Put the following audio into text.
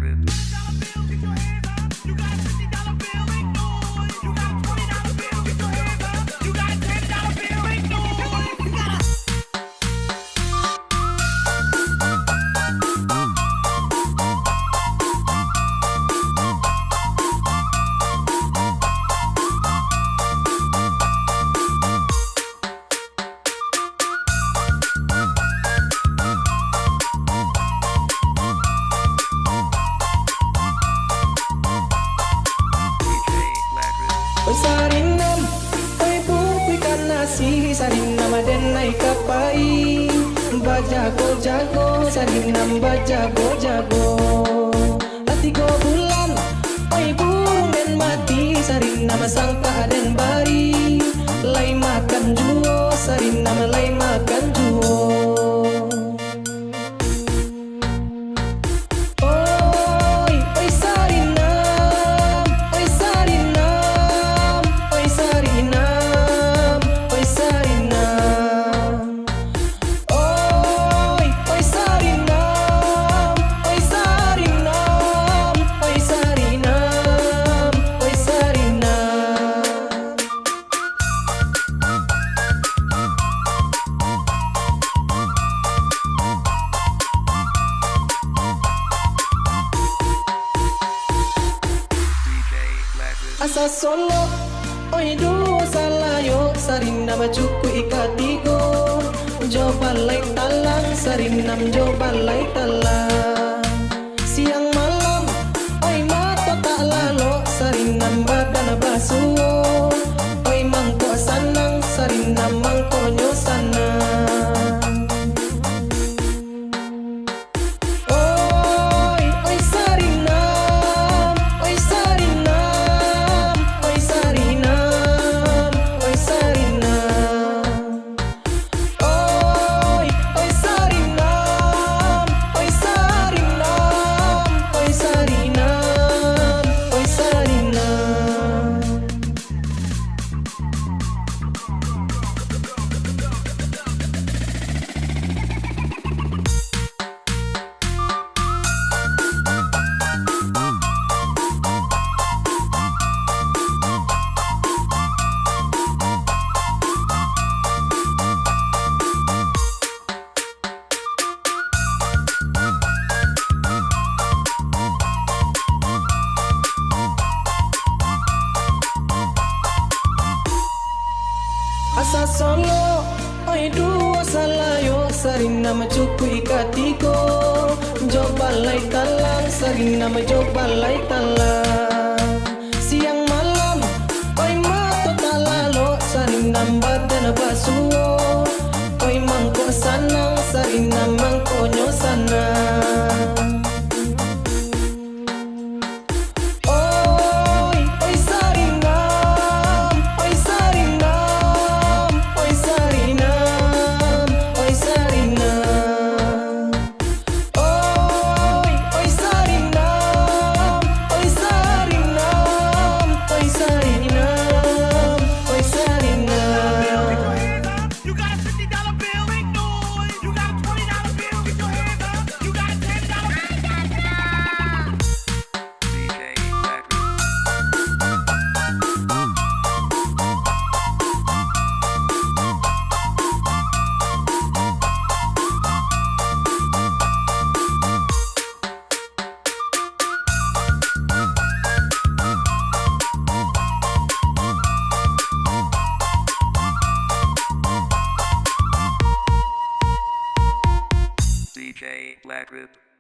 Group. Oi sarinam, oi bukti kan nasi sarinam adenai kapai bajago jago sarinam bajago jago atigo bulan oi burung den mati sarinam sangka aden bari lai makan juo sarinam lai makan juo. Asa solo, oi duo salayo, sarinam cuku ikatigo, jobalai talang, sarinam jobalai talang. Siang malam, oi mata tak lalo, sarinam badan basuo, oi mangko sanang, sarinam mangko nyosanang. Asa solo, oi duo salayo, sarinam cuku ikatigo, jobalai talang, sarinam jobalai talang. Siang malam, oi mata tak lalo, sarinam badan basuo, oi mangko sanang, sarinam mangko nyosanang. DJ Black Group.